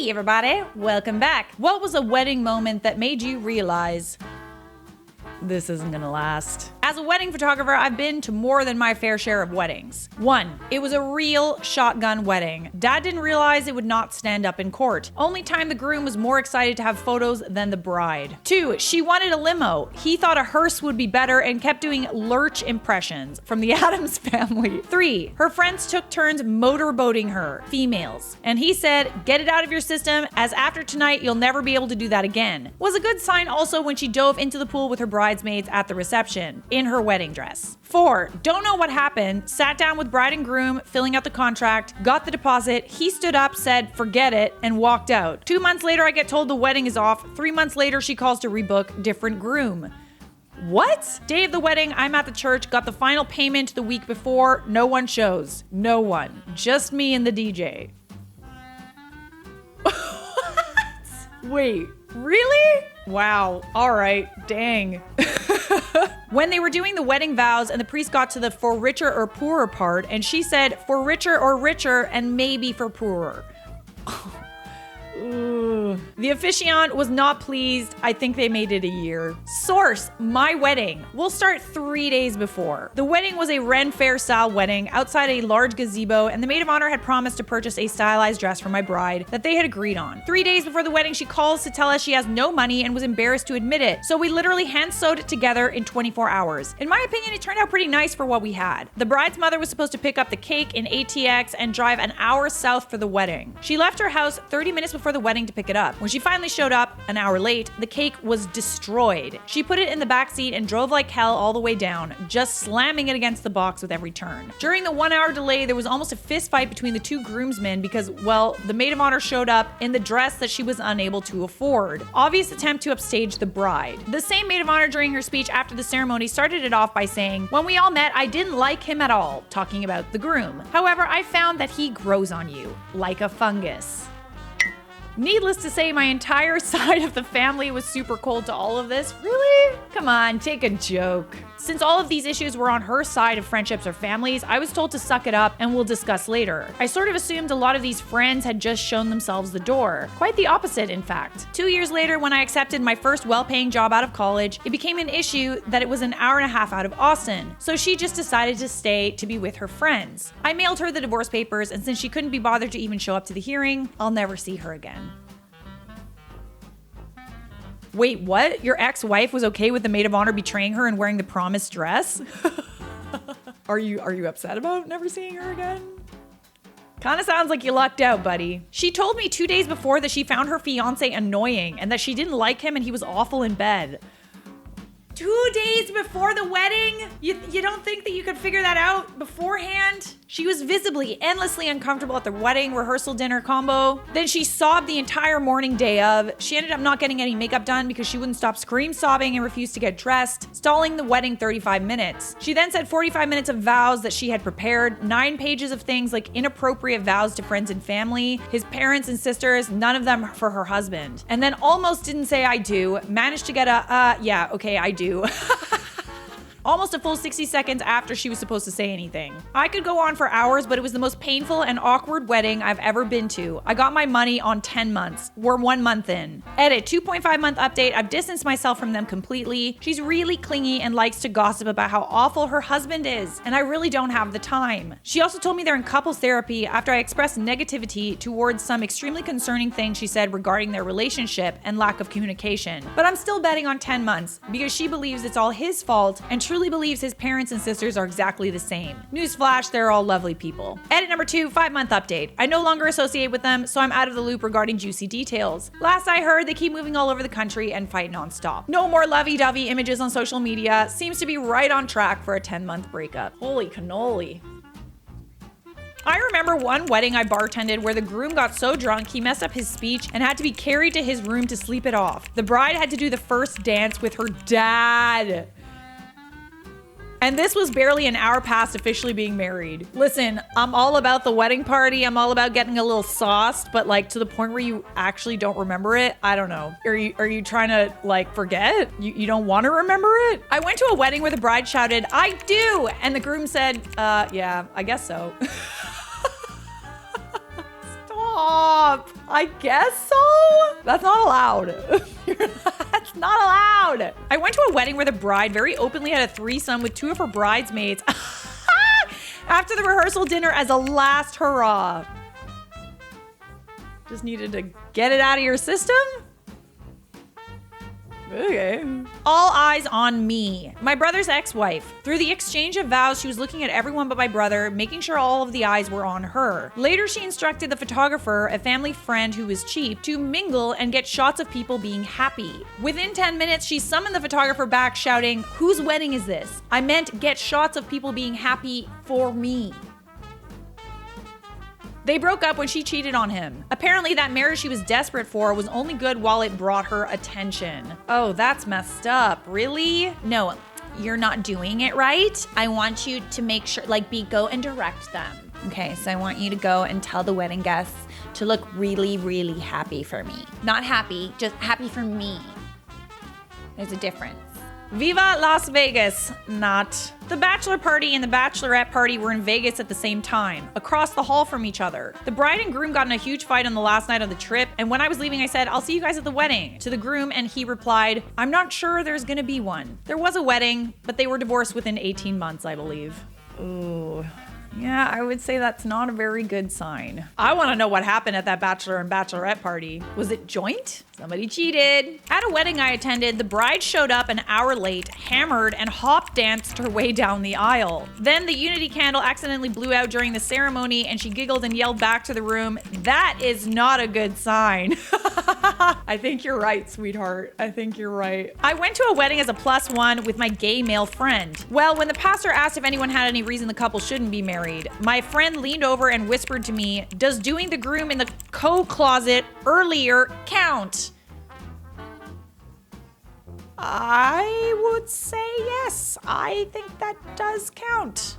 Hey everybody, welcome back. What was a wedding moment that made you realize this isn't gonna last? As a wedding photographer, I've been to more than my fair share of weddings. 1. It was a real shotgun wedding. Dad didn't realize it would not stand up in court. Only time the groom was more excited to have photos than the bride. 2. She wanted a limo. He thought a hearse would be better and kept doing lurch impressions from the Addams Family. 3. Her friends took turns motorboating her, females. And he said, get it out of your system, as after tonight you'll never be able to do that again. Was a good sign also when she dove into the pool with her bridesmaids at the reception, in her wedding dress. 4. Don't know what happened. Sat down with bride and groom, filling out the contract, got the deposit. He stood up, said, forget it, and walked out. 2 months later, I get told the wedding is off. 3 months later, she calls to rebook, different groom. What? Day of the wedding, I'm at the church, got the final payment the week before. No one shows. No one. Just me and the DJ. What? Wait, really? Wow. All right. Dang. When they were doing the wedding vows and the priest got to the for richer or poorer part, and she said for richer or richer and maybe for poorer. The officiant was not pleased. I think they made it a year. Source, my wedding. We'll start 3 days before. The wedding was a Ren Fair style wedding outside a large gazebo, and the maid of honor had promised to purchase a stylized dress for my bride that they had agreed on. 3 days before the wedding, she calls to tell us she has no money and was embarrassed to admit it. So we literally hand sewed it together in 24 hours. In my opinion, it turned out pretty nice for what we had. The bride's mother was supposed to pick up the cake in ATX and drive an hour south for the wedding. She left her house 30 minutes before the wedding to pick it up. When she finally showed up, an hour late, the cake was destroyed. She put it in the back seat and drove like hell all the way down, just slamming it against the box with every turn. During the 1 hour delay, there was almost a fist fight between the two groomsmen because, well, the maid of honor showed up in the dress that she was unable to afford. Obvious attempt to upstage the bride. The same maid of honor during her speech after the ceremony started it off by saying, when we all met, I didn't like him at all, talking about the groom. However, I found that he grows on you, like a fungus. Needless to say, my entire side of the family was super cold to all of this. Really? Come on, take a joke. Since all of these issues were on her side of friendships or families, I was told to suck it up and we'll discuss later. I sort of assumed a lot of these friends had just shown themselves the door. Quite the opposite, in fact. 2 years later, when I accepted my first well-paying job out of college, it became an issue that it was an hour and a half out of Austin. So she just decided to stay to be with her friends. I mailed her the divorce papers, and since she couldn't be bothered to even show up to the hearing, I'll never see her again. Wait, what? Your ex-wife was okay with the maid of honor betraying her and wearing the promised dress? Are you upset about never seeing her again? Kinda sounds like you lucked out, buddy. She told me 2 days before that she found her fiance annoying and that she didn't like him and he was awful in bed. 2 days before the wedding? You don't think that you could figure that out beforehand? She was visibly, endlessly uncomfortable at the wedding rehearsal dinner combo. Then she sobbed the entire morning day of. She ended up not getting any makeup done because she wouldn't stop scream sobbing and refused to get dressed, stalling the wedding 35 minutes. She then said 45 minutes of vows that she had prepared, 9 pages of things like inappropriate vows to friends and family, his parents and sisters, none of them for her husband. And then almost didn't say I do, managed to get a, yeah, okay, I do. Almost a full 60 seconds after she was supposed to say anything. I could go on for hours, but it was the most painful and awkward wedding I've ever been to. I got my money on 10 months. We're 1 month in. Edit, 2.5 month update. I've distanced myself from them completely. She's really clingy and likes to gossip about how awful her husband is, and I really don't have the time. She also told me they're in couples therapy after I expressed negativity towards some extremely concerning things she said regarding their relationship and lack of communication. But I'm still betting on 10 months because she believes it's all his fault and truly believes his parents and sisters are exactly the same. Newsflash, they're all lovely people. Edit number 2, 5 month update. I no longer associate with them, so I'm out of the loop regarding juicy details. Last I heard, they keep moving all over the country and fight nonstop. No more lovey-dovey images on social media. Seems to be right on track for a 10-month breakup. Holy cannoli. I remember one wedding I bartended where the groom got so drunk he messed up his speech and had to be carried to his room to sleep it off. The bride had to do the first dance with her dad. And this was barely an hour past officially being married. Listen, I'm all about the wedding party. I'm all about getting a little sauced, but like to the point where you actually don't remember it. I don't know. Are you trying to like forget? You don't want to remember it? I went to a wedding where the bride shouted, "I do!" And the groom said, yeah, I guess so. Stop. Stop. I guess so. That's not allowed. That's not allowed. I went to a wedding where the bride very openly had a threesome with 2 of her bridesmaids after the rehearsal dinner as a last hurrah. Just needed to get it out of your system? Okay. All eyes on me, my brother's ex-wife. Through the exchange of vows, she was looking at everyone but my brother, making sure all of the eyes were on her. Later, she instructed the photographer, a family friend who was cheap, to mingle and get shots of people being happy. Within 10 minutes, she summoned the photographer back, shouting, "Whose wedding is this? I meant get shots of people being happy for me." They broke up when she cheated on him. Apparently, that marriage she was desperate for was only good while it brought her attention. Oh, that's messed up. Really? No, you're not doing it right. I want you to make sure, go and direct them. Okay, so I want you to go and tell the wedding guests to look really, really happy for me. Not happy, just happy for me. There's a difference. Viva Las Vegas, not. The bachelor party and the bachelorette party were in Vegas at the same time, across the hall from each other. The bride and groom got in a huge fight on the last night of the trip, and when I was leaving, I said, "I'll see you guys at the wedding," to the groom, and he replied, "I'm not sure there's gonna be one." There was a wedding, but they were divorced within 18 months, I believe. Ooh. Yeah, I would say that's not a very good sign. I want to know what happened at that bachelor and bachelorette party. Was it joint? Somebody cheated. At a wedding I attended, the bride showed up an hour late, hammered, and hop danced her way down the aisle. Then the unity candle accidentally blew out during the ceremony, and she giggled and yelled back to the room, "That is not a good sign." I think you're right, sweetheart. I think you're right. I went to a wedding as a +1 with my gay male friend. Well, when the pastor asked if anyone had any reason the couple shouldn't be married, my friend leaned over and whispered to me, "Does doing the groom in the co-closet earlier count?" I would say yes. I think that does count.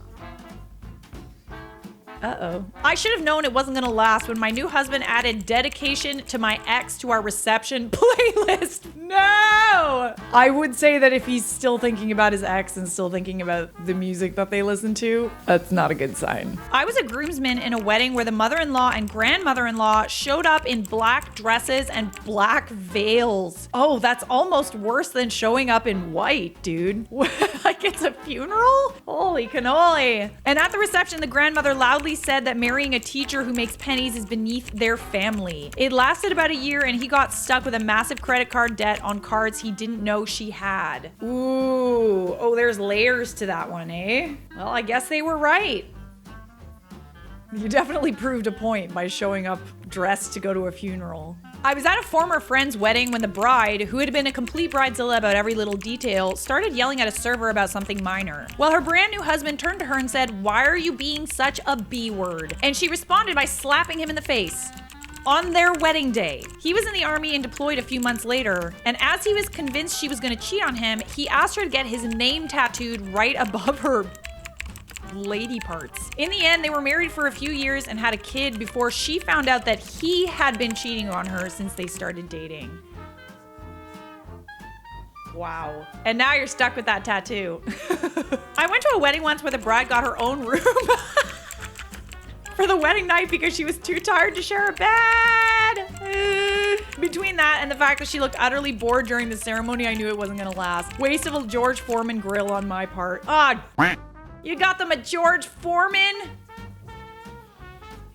Uh-oh. I should have known it wasn't gonna last when my new husband added dedication to my ex to our reception playlist. No! I would say that if he's still thinking about his ex and still thinking about the music that they listen to, that's not a good sign. I was a groomsman in a wedding where the mother-in-law and grandmother-in-law showed up in black dresses and black veils. Oh, that's almost worse than showing up in white, dude. Like it's a funeral? Holy cannoli. And at the reception, the grandmother loudly said that marrying a teacher who makes pennies is beneath their family. It lasted about a year and he got stuck with a massive credit card debt on cards he didn't know she had. Ooh, oh, there's layers to that one, eh? Well, I guess they were right. You definitely proved a point by showing up dressed to go to a funeral. I was at a former friend's wedding when the bride, who had been a complete bridezilla about every little detail, started yelling at a server about something minor. Well, her brand new husband turned to her and said, "Why are you being such a B-word?" And she responded by slapping him in the face. On their wedding day. He was in the army and deployed a few months later, and as he was convinced she was gonna cheat on him, he asked her to get his name tattooed right above her lady parts. In the end, they were married for a few years and had a kid before she found out that he had been cheating on her since they started dating. Wow. And now you're stuck with that tattoo. I went to a wedding once where the bride got her own room for the wedding night because she was too tired to share a bed. Between that and the fact that she looked utterly bored during the ceremony, I knew it wasn't gonna last. Waste of a George Foreman grill on my part. Ah, you got them a George Foreman?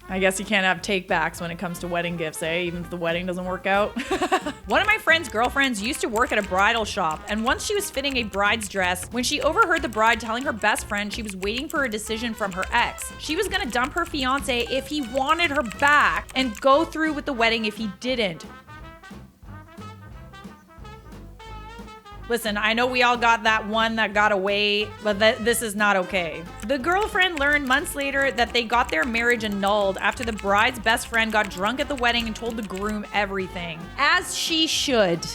I guess you can't have take-backs when it comes to wedding gifts, eh? Even if the wedding doesn't work out. One of my friend's girlfriends used to work at a bridal shop, and once she was fitting a bride's dress, when she overheard the bride telling her best friend she was waiting for a decision from her ex. She was gonna dump her fiance if he wanted her back and go through with the wedding if he didn't. Listen, I know we all got that one that got away, but this is not okay. The girlfriend learned months later that they got their marriage annulled after the bride's best friend got drunk at the wedding and told the groom everything. As she should.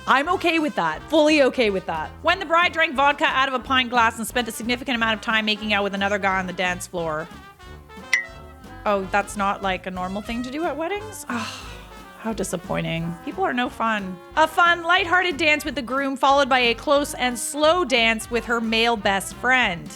I'm okay with that. Fully okay with that. When the bride drank vodka out of a pint glass and spent a significant amount of time making out with another guy on the dance floor. Oh, that's not like a normal thing to do at weddings? Oh. How disappointing. People are no fun. A fun, lighthearted dance with the groom followed by a close and slow dance with her male best friend.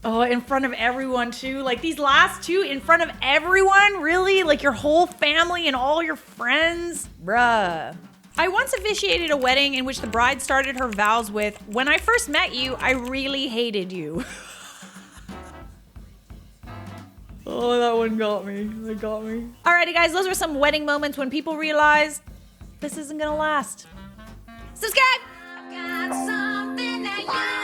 Oh, in front of everyone too. Like these last two in front of everyone? Really? Like your whole family and all your friends? Bruh. I once officiated a wedding in which the bride started her vows with, "When I first met you, I really hated you." Oh, that one got me. That got me. Alrighty, guys, those were some wedding moments when people realized this isn't gonna last. Subscribe! I've got something that you